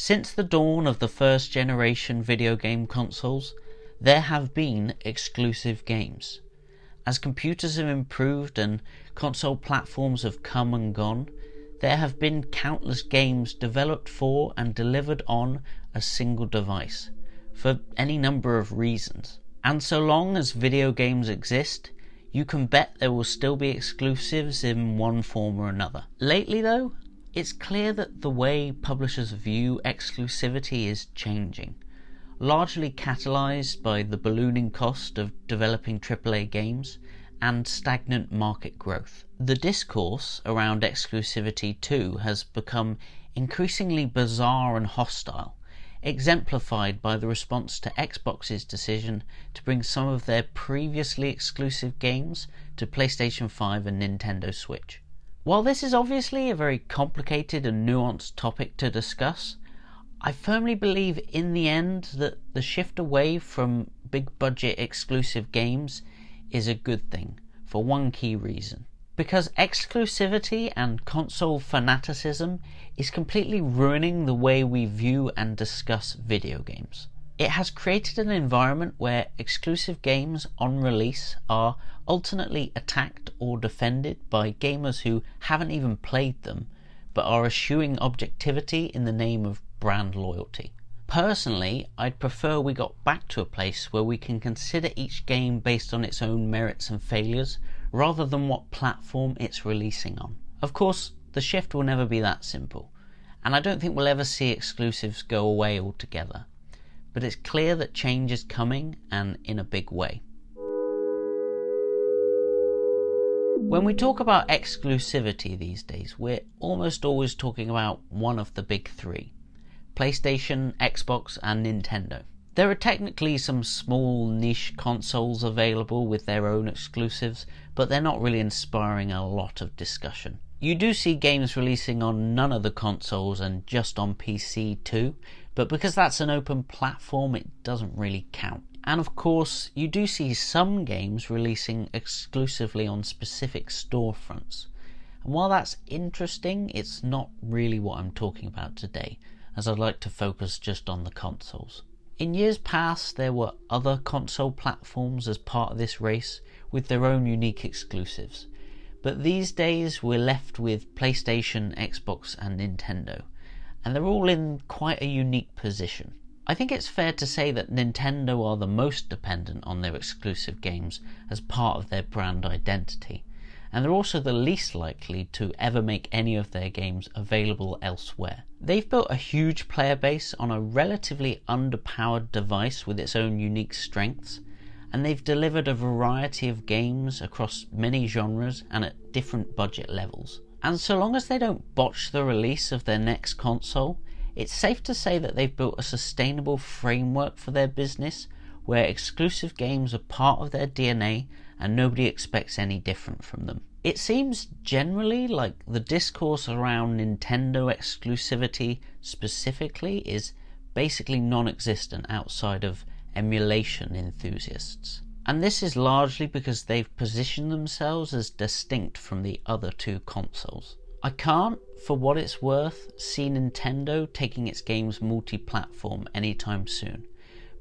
Since the dawn of the first generation video game consoles, there have been exclusive games. As computers have improved and console platforms have come and gone, there have been countless games developed for and delivered on a single device, for any number of reasons. And so long as video games exist, you can bet there will still be exclusives in one form or another. Lately though, it's clear that the way publishers view exclusivity is changing, largely catalysed by the ballooning cost of developing AAA games and stagnant market growth. The discourse around exclusivity too has become increasingly bizarre and hostile, exemplified by the response to Xbox's decision to bring some of their previously exclusive games to PlayStation 5 and Nintendo Switch. While this is obviously a very complicated and nuanced topic to discuss, I firmly believe in the end that the shift away from big budget exclusive games is a good thing, for one key reason. Because exclusivity and console fanaticism is completely ruining the way we view and discuss video games. It has created an environment where exclusive games on release are alternately attacked or defended by gamers who haven't even played them, but are eschewing objectivity in the name of brand loyalty. Personally, I'd prefer we got back to a place where we can consider each game based on its own merits and failures, rather than what platform it's releasing on. Of course, the shift will never be that simple, and I don't think we'll ever see exclusives go away altogether. But it's clear that change is coming, and in a big way. When we talk about exclusivity these days, we're almost always talking about one of the big three: PlayStation, Xbox and Nintendo. There are technically some small niche consoles available with their own exclusives, but they're not really inspiring a lot of discussion. You do see games releasing on none of the consoles and just on PC too, but because that's an open platform, it doesn't really count. And of course, you do see some games releasing exclusively on specific storefronts. And while that's interesting, it's not really what I'm talking about today, as I'd like to focus just on the consoles. In years past, there were other console platforms as part of this race with their own unique exclusives. But these days we're left with PlayStation, Xbox and Nintendo, and they're all in quite a unique position. I think it's fair to say that Nintendo are the most dependent on their exclusive games as part of their brand identity, and they're also the least likely to ever make any of their games available elsewhere. They've built a huge player base on a relatively underpowered device with its own unique strengths, and they've delivered a variety of games across many genres and at different budget levels. And so long as they don't botch the release of their next console, it's safe to say that they've built a sustainable framework for their business where exclusive games are part of their DNA and nobody expects any different from them. It seems generally like the discourse around Nintendo exclusivity specifically is basically non-existent outside of emulation enthusiasts. And this is largely because they've positioned themselves as distinct from the other two consoles. I can't, for what it's worth, see Nintendo taking its games multi-platform anytime soon.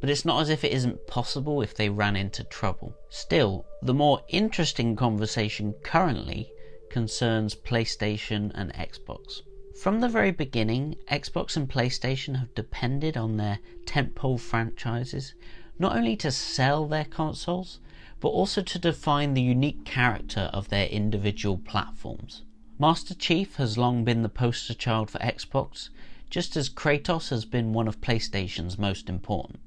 But it's not as if it isn't possible if they ran into trouble. Still, the more interesting conversation currently concerns PlayStation and Xbox. From the very beginning, Xbox and PlayStation have depended on their tentpole franchises not only to sell their consoles, but also to define the unique character of their individual platforms. Master Chief has long been the poster child for Xbox, just as Kratos has been one of PlayStation's most important.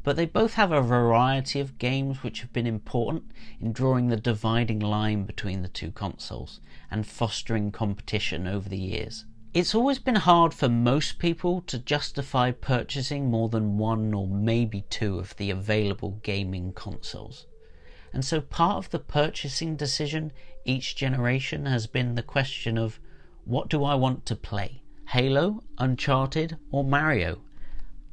But they both have a variety of games which have been important in drawing the dividing line between the two consoles and fostering competition over the years. It's always been hard for most people to justify purchasing more than one or maybe two of the available gaming consoles. And so part of the purchasing decision each generation has been the question of, what do I want to play? Halo, Uncharted or Mario?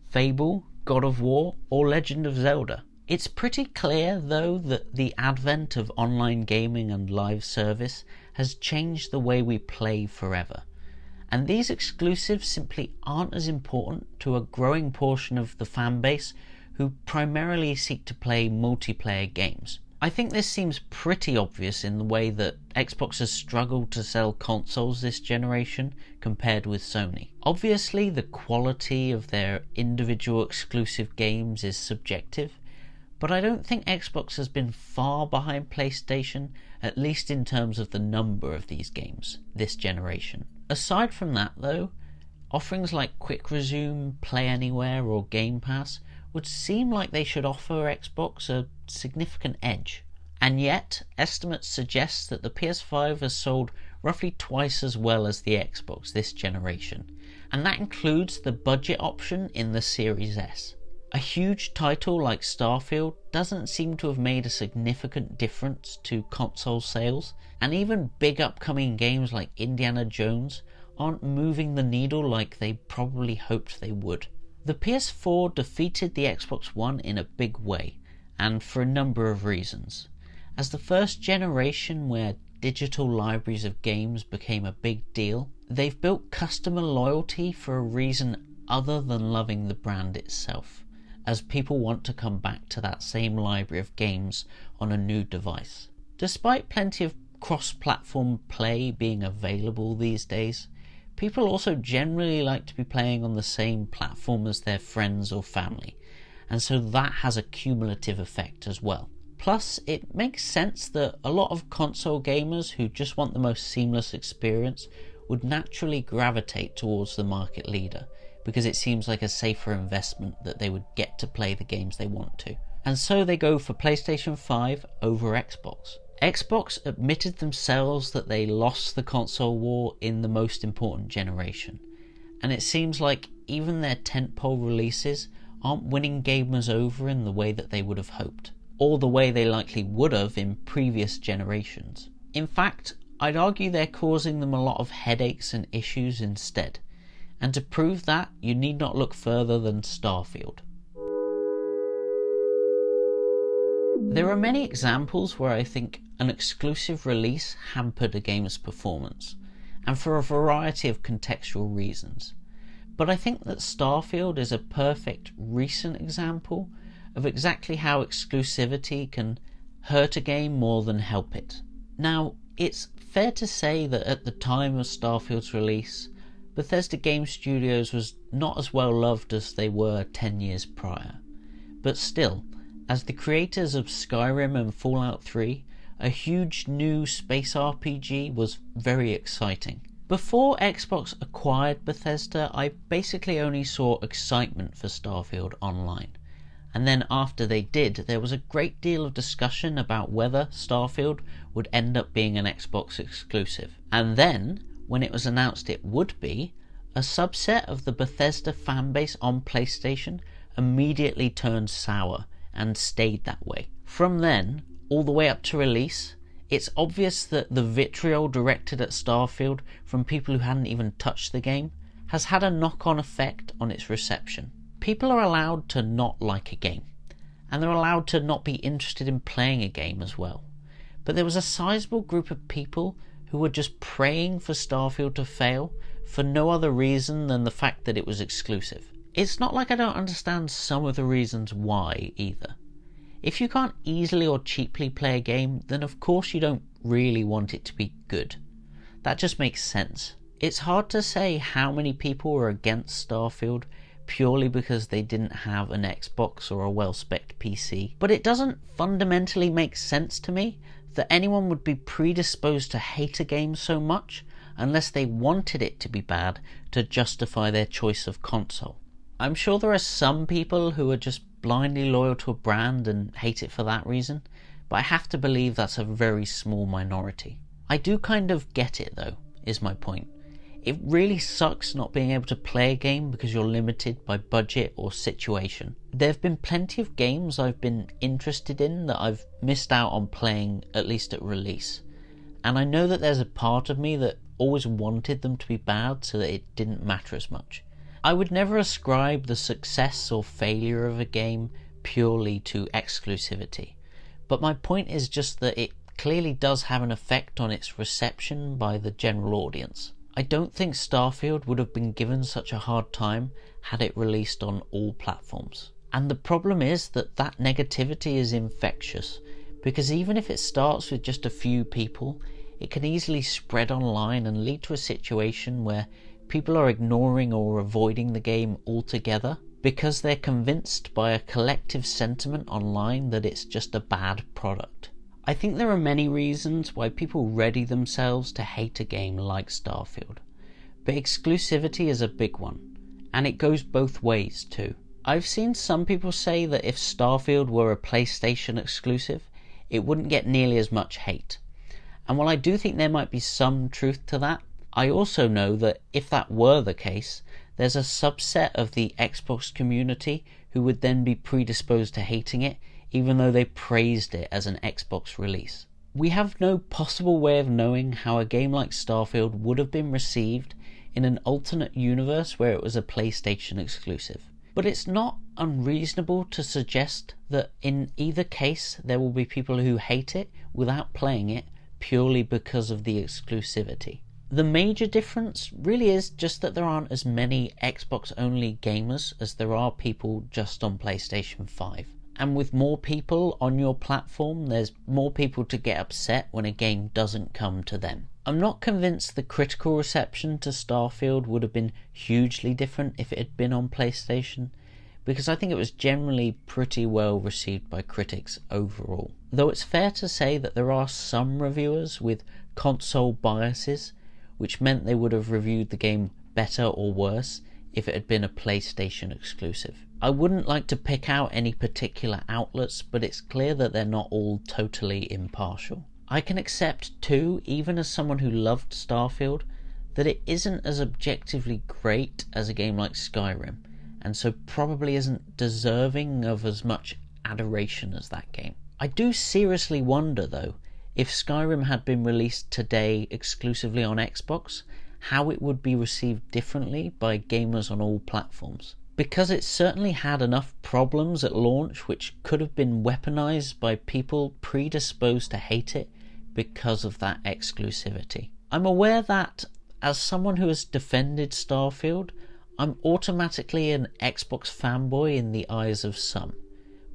Fable, God of War or Legend of Zelda? It's pretty clear though that the advent of online gaming and live service has changed the way we play forever. and these exclusives simply aren't as important to a growing portion of the fan base who primarily seek to play multiplayer games. I think this seems pretty obvious in the way that Xbox has struggled to sell consoles this generation compared with Sony. Obviously, the quality of their individual exclusive games is subjective, but I don't think Xbox has been far behind PlayStation, at least in terms of the number of these games this generation. Aside from that though, offerings like Quick Resume, Play Anywhere or Game Pass would seem like they should offer Xbox a significant edge. And yet, estimates suggest that the PS5 has sold roughly twice as well as the Xbox this generation, and that includes the budget option in the Series S. A huge title like Starfield doesn't seem to have made a significant difference to console sales, and even big upcoming games like Indiana Jones aren't moving the needle like they probably hoped they would. The PS4 defeated the Xbox One in a big way, and for a number of reasons. As the first generation where digital libraries of games became a big deal, they've built customer loyalty for a reason other than loving the brand itself, as people want to come back to that same library of games on a new device. Despite plenty of cross-platform play being available these days, people also generally like to be playing on the same platform as their friends or family, and so that has a cumulative effect as well. Plus, it makes sense that a lot of console gamers who just want the most seamless experience would naturally gravitate towards the market leader, because it seems like a safer investment that they would get to play the games they want to. And so they go for PlayStation 5 over Xbox. Xbox admitted themselves that they lost the console war in the most important generation, and it seems like even their tentpole releases aren't winning gamers over in the way that they would have hoped, or the way they likely would have in previous generations. In fact, I'd argue they're causing them a lot of headaches and issues instead, and to prove that, you need not look further than Starfield. There are many examples where I think an exclusive release hampered a game's performance, and for a variety of contextual reasons. But I think that Starfield is a perfect recent example of exactly how exclusivity can hurt a game more than help it. Now, it's fair to say that at the time of Starfield's release, Bethesda Game Studios was not as well loved as they were 10 years prior. But still, as the creators of Skyrim and Fallout 3, a huge new space RPG was very exciting. Before Xbox acquired Bethesda, I basically only saw excitement for Starfield online. And then after they did, there was a great deal of discussion about whether Starfield would end up being an Xbox exclusive. And then, when it was announced it would be, a subset of the Bethesda fanbase on PlayStation immediately turned sour and stayed that way. From then, all the way up to release, it's obvious that the vitriol directed at Starfield from people who hadn't even touched the game has had a knock-on effect on its reception. People are allowed to not like a game, and they're allowed to not be interested in playing a game as well. But there was a sizable group of people who were just praying for Starfield to fail for no other reason than the fact that it was exclusive. It's not like I don't understand some of the reasons why either. If you can't easily or cheaply play a game, then of course you don't really want it to be good. That just makes sense. It's hard to say how many people were against Starfield purely because they didn't have an Xbox or a well-spec'd PC, but it doesn't fundamentally make sense to me that anyone would be predisposed to hate a game so much unless they wanted it to be bad to justify their choice of console. I'm sure there are some people who are just blindly loyal to a brand and hate it for that reason, but I have to believe that's a very small minority. I do kind of get it though, is my point. It really sucks not being able to play a game because you're limited by budget or situation. There have been plenty of games I've been interested in that I've missed out on playing, at least at release. And I know that there's a part of me that always wanted them to be bad so that it didn't matter as much. I would never ascribe the success or failure of a game purely to exclusivity. But my point is just that it clearly does have an effect on its reception by the general audience. I don't think Starfield would have been given such a hard time had it released on all platforms. And the problem is that that negativity is infectious, because even if it starts with just a few people, it can easily spread online and lead to a situation where people are ignoring or avoiding the game altogether because they're convinced by a collective sentiment online that it's just a bad product. I think there are many reasons why people ready themselves to hate a game like Starfield, but exclusivity is a big one, and it goes both ways too. I've seen some people say that if Starfield were a PlayStation exclusive, it wouldn't get nearly as much hate. And while I do think there might be some truth to that, I also know that if that were the case, there's a subset of the Xbox community who would then be predisposed to hating it, even though they praised it as an Xbox release. We have no possible way of knowing how a game like Starfield would have been received in an alternate universe where it was a PlayStation exclusive. But it's not unreasonable to suggest that in either case there will be people who hate it without playing it purely because of the exclusivity. The major difference really is just that there aren't as many Xbox-only gamers as there are people just on PlayStation 5. And with more people on your platform, there's more people to get upset when a game doesn't come to them. I'm not convinced the critical reception to Starfield would have been hugely different if it had been on PlayStation, because I think it was generally pretty well received by critics overall. Though it's fair to say that there are some reviewers with console biases, which meant they would have reviewed the game better or worse if it had been a PlayStation exclusive. I wouldn't like to pick out any particular outlets, but it's clear that they're not all totally impartial. I can accept too, even as someone who loved Starfield, that it isn't as objectively great as a game like Skyrim, and so probably isn't deserving of as much adoration as that game. I do seriously wonder though, if Skyrim had been released today exclusively on Xbox, how it would be received differently by gamers on all platforms. Because it certainly had enough problems at launch which could have been weaponized by people predisposed to hate it because of that exclusivity. I'm aware that, as someone who has defended Starfield, I'm automatically an Xbox fanboy in the eyes of some,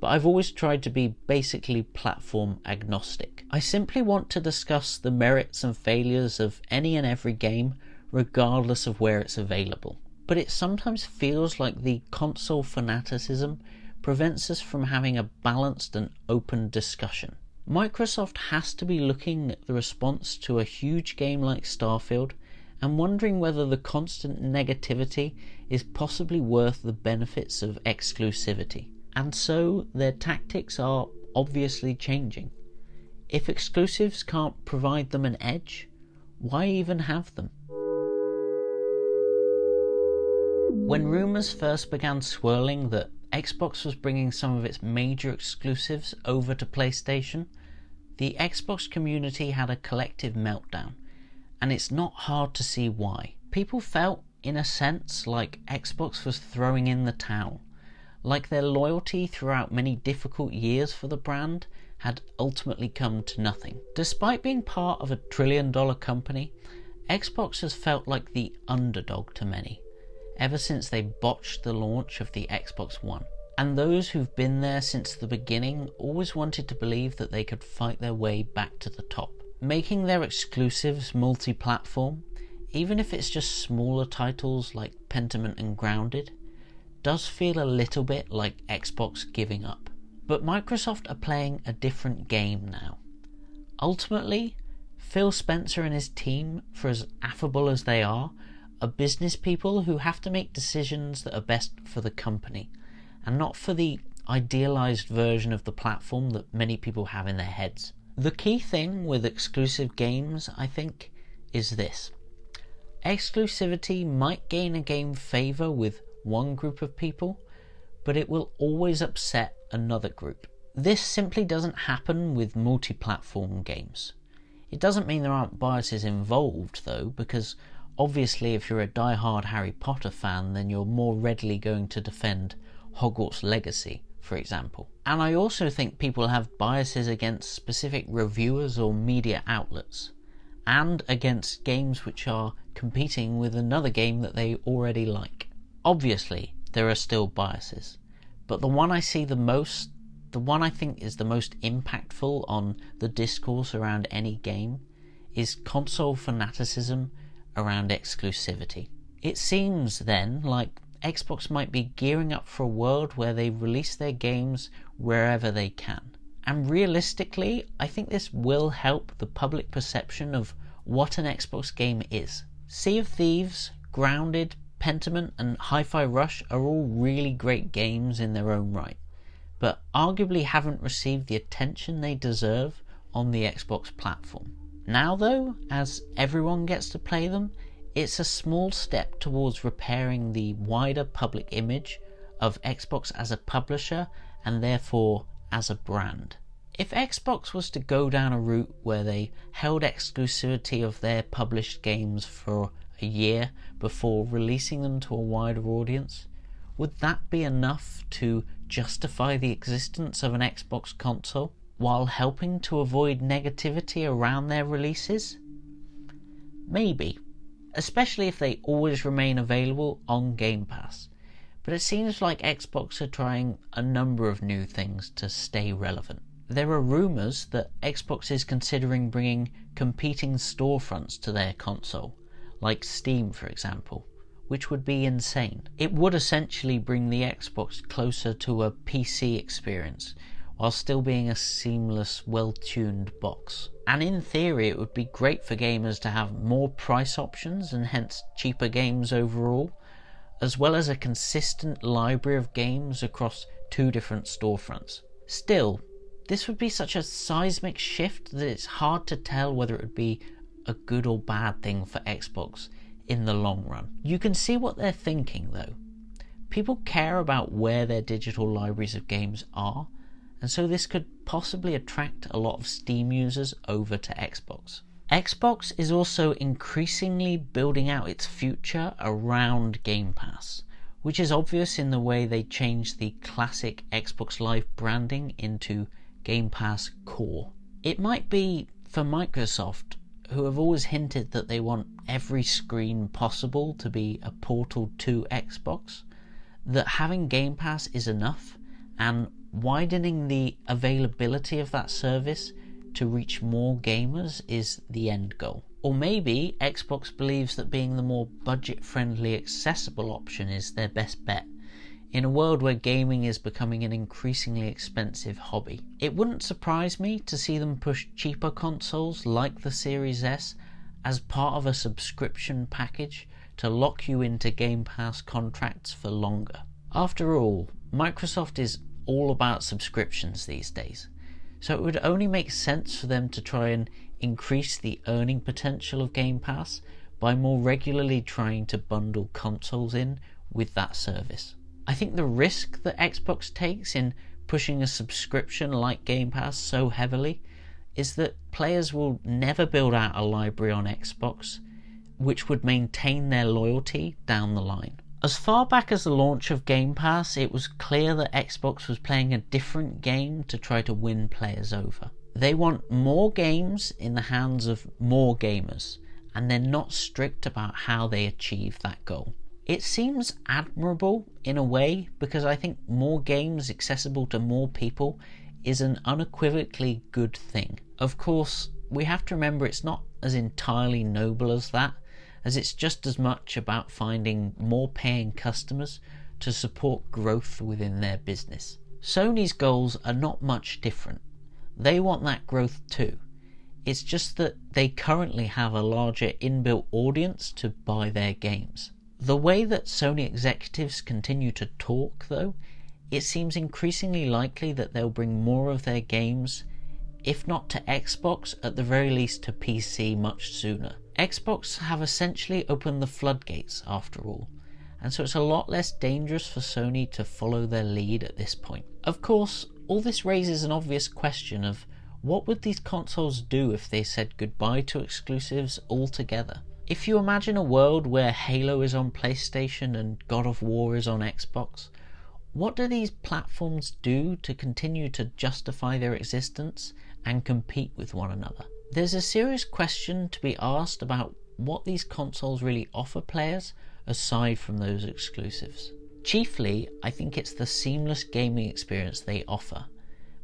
but I've always tried to be basically platform agnostic. I simply want to discuss the merits and failures of any and every game, regardless of where it's available. But it sometimes feels like the console fanaticism prevents us from having a balanced and open discussion. Microsoft has to be looking at the response to a huge game like Starfield and wondering whether the constant negativity is possibly worth the benefits of exclusivity. And so their tactics are obviously changing. If exclusives can't provide them an edge, why even have them? When rumours first began swirling that Xbox was bringing some of its major exclusives over to PlayStation, the Xbox community had a collective meltdown, and it's not hard to see why. People felt, in a sense, like Xbox was throwing in the towel, like their loyalty throughout many difficult years for the brand had ultimately come to nothing. Despite being part of a trillion-dollar company, Xbox has felt like the underdog to many, ever since they botched the launch of the Xbox One. And those who've been there since the beginning always wanted to believe that they could fight their way back to the top. Making their exclusives multi-platform, even if it's just smaller titles like Pentiment and Grounded, does feel a little bit like Xbox giving up. But Microsoft are playing a different game now. Ultimately, Phil Spencer and his team, for as affable as they are business people who have to make decisions that are best for the company, and not for the idealized version of the platform that many people have in their heads. The key thing with exclusive games, I think, is this. Exclusivity might gain a game favour with one group of people, but it will always upset another group. This simply doesn't happen with multi-platform games. It doesn't mean there aren't biases involved though, because obviously if you're a die-hard Harry Potter fan, then you're more readily going to defend Hogwarts Legacy, for example. And I also think people have biases against specific reviewers or media outlets, and against games which are competing with another game that they already like. Obviously, there are still biases, but the one I see the most, the one I think is the most impactful on the discourse around any game, is console fanaticism around exclusivity. It seems then like Xbox might be gearing up for a world where they release their games wherever they can. And realistically, I think this will help the public perception of what an Xbox game is. Sea of Thieves, Grounded, Pentiment and Hi-Fi Rush are all really great games in their own right, but arguably haven't received the attention they deserve on the Xbox platform. Now though, as everyone gets to play them, it's a small step towards repairing the wider public image of Xbox as a publisher and therefore as a brand. If Xbox was to go down a route where they held exclusivity of their published games for a year before releasing them to a wider audience, would that be enough to justify the existence of an Xbox console while helping to avoid negativity around their releases? Maybe, especially if they always remain available on Game Pass, but it seems like Xbox are trying a number of new things to stay relevant. There are rumours that Xbox is considering bringing competing storefronts to their console, like Steam for example, which would be insane. It would essentially bring the Xbox closer to a PC experience, while still being a seamless, well-tuned box. And in theory it would be great for gamers to have more price options and hence cheaper games overall, as well as a consistent library of games across two different storefronts. Still, this would be such a seismic shift that it's hard to tell whether it would be a good or bad thing for Xbox in the long run. You can see what they're thinking though. People care about where their digital libraries of games are, and so this could possibly attract a lot of Steam users over to Xbox. Xbox is also increasingly building out its future around Game Pass, which is obvious in the way they changed the classic Xbox Live branding into Game Pass Core. It might be for Microsoft, who have always hinted that they want every screen possible to be a portal to Xbox, that having Game Pass is enough, and widening the availability of that service to reach more gamers is the end goal. Or maybe Xbox believes that being the more budget-friendly, accessible option is their best bet, in a world where gaming is becoming an increasingly expensive hobby. It wouldn't surprise me to see them push cheaper consoles like the Series S as part of a subscription package to lock you into Game Pass contracts for longer. After all, Microsoft is all about subscriptions these days, so it would only make sense for them to try and increase the earning potential of Game Pass by more regularly trying to bundle consoles in with that service. I think the risk that Xbox takes in pushing a subscription like Game Pass so heavily is that players will never build out a library on Xbox which would maintain their loyalty down the line. As far back as the launch of Game Pass, it was clear that Xbox was playing a different game to try to win players over. They want more games in the hands of more gamers, and they're not strict about how they achieve that goal. It seems admirable in a way, because I think more games accessible to more people is an unequivocally good thing. Of course, we have to remember it's not as entirely noble as that, as it's just as much about finding more paying customers to support growth within their business. Sony's goals are not much different. They want that growth too. It's just that they currently have a larger inbuilt audience to buy their games. The way that Sony executives continue to talk though, it seems increasingly likely that they'll bring more of their games, if not to Xbox, at the very least to PC much sooner. Xbox have essentially opened the floodgates after all, and so it's a lot less dangerous for Sony to follow their lead at this point. Of course, all this raises an obvious question of what would these consoles do if they said goodbye to exclusives altogether? If you imagine a world where Halo is on PlayStation and God of War is on Xbox, what do these platforms do to continue to justify their existence and compete with one another? There's a serious question to be asked about what these consoles really offer players aside from those exclusives. Chiefly, I think it's the seamless gaming experience they offer,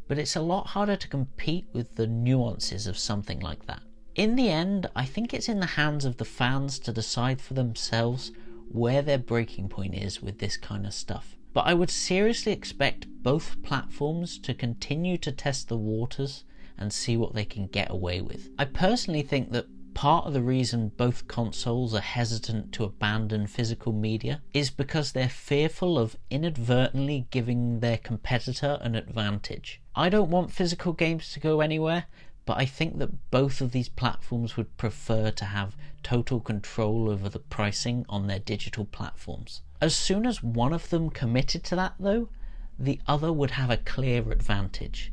but it's a lot harder to compete with the nuances of something like that. In the end, I think it's in the hands of the fans to decide for themselves where their breaking point is with this kind of stuff. But I would seriously expect both platforms to continue to test the waters and see what they can get away with. I personally think that part of the reason both consoles are hesitant to abandon physical media is because they're fearful of inadvertently giving their competitor an advantage. I don't want physical games to go anywhere, but I think that both of these platforms would prefer to have total control over the pricing on their digital platforms. As soon as one of them committed to that though, the other would have a clear advantage,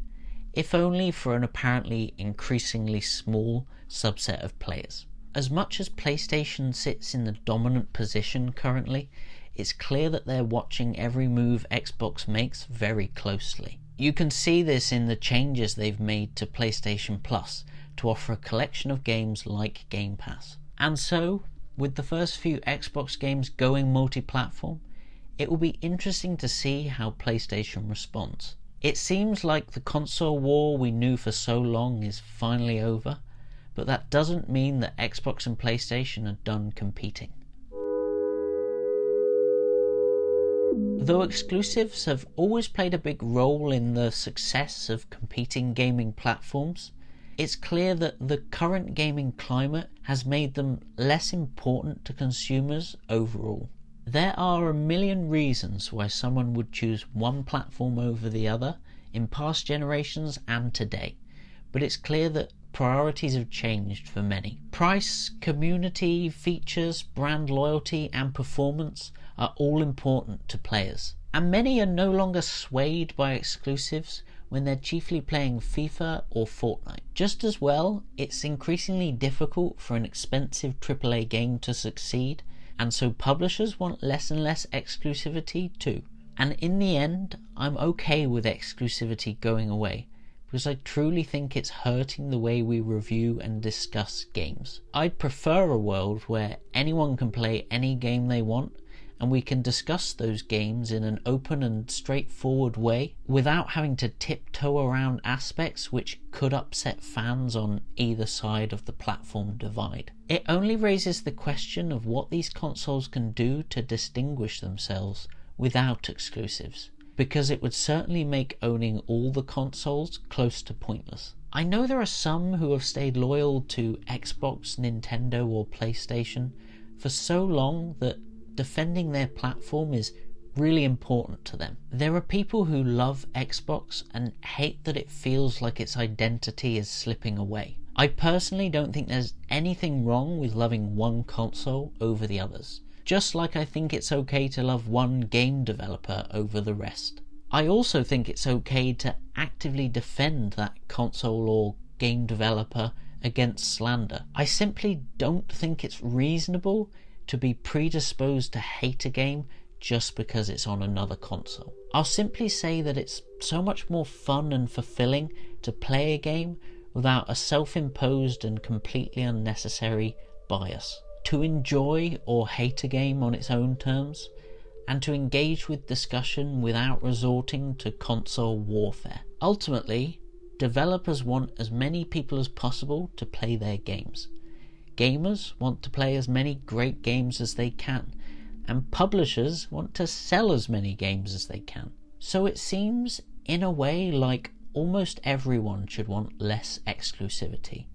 if only for an apparently increasingly small subset of players. As much as PlayStation sits in the dominant position currently, it's clear that they're watching every move Xbox makes very closely. You can see this in the changes they've made to PlayStation Plus to offer a collection of games like Game Pass. And so, with the first few Xbox games going multi-platform, it will be interesting to see how PlayStation responds. It seems like the console war we knew for so long is finally over, but that doesn't mean that Xbox and PlayStation are done competing. Though exclusives have always played a big role in the success of competing gaming platforms, it's clear that the current gaming climate has made them less important to consumers overall. There are a million reasons why someone would choose one platform over the other in past generations and today, but it's clear that priorities have changed for many. Price, community, features, brand loyalty and performance are all important to players. And many are no longer swayed by exclusives when they're chiefly playing FIFA or Fortnite. Just as well, it's increasingly difficult for an expensive AAA game to succeed, and so publishers want less and less exclusivity too. And in the end, I'm okay with exclusivity going away, because I truly think it's hurting the way we review and discuss games. I'd prefer a world where anyone can play any game they want, and we can discuss those games in an open and straightforward way without having to tiptoe around aspects which could upset fans on either side of the platform divide. It only raises the question of what these consoles can do to distinguish themselves without exclusives, because it would certainly make owning all the consoles close to pointless. I know there are some who have stayed loyal to Xbox, Nintendo or PlayStation for so long that defending their platform is really important to them. There are people who love Xbox and hate that it feels like its identity is slipping away. I personally don't think there's anything wrong with loving one console over the others, just like I think it's okay to love one game developer over the rest. I also think it's okay to actively defend that console or game developer against slander. I simply don't think it's reasonable to be predisposed to hate a game just because it's on another console. I'll simply say that it's so much more fun and fulfilling to play a game without a self-imposed and completely unnecessary bias. To enjoy or hate a game on its own terms, and to engage with discussion without resorting to console warfare. Ultimately, developers want as many people as possible to play their games. Gamers want to play as many great games as they can, and publishers want to sell as many games as they can. So it seems, in a way, like almost everyone should want less exclusivity.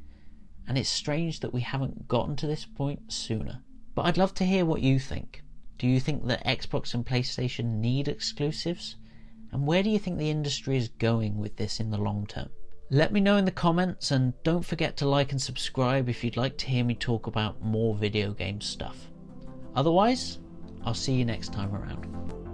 And it's strange that we haven't gotten to this point sooner. But I'd love to hear what you think. Do you think that Xbox and PlayStation need exclusives? And where do you think the industry is going with this in the long term? Let me know in the comments, and don't forget to like and subscribe if you'd like to hear me talk about more video game stuff. Otherwise, I'll see you next time around.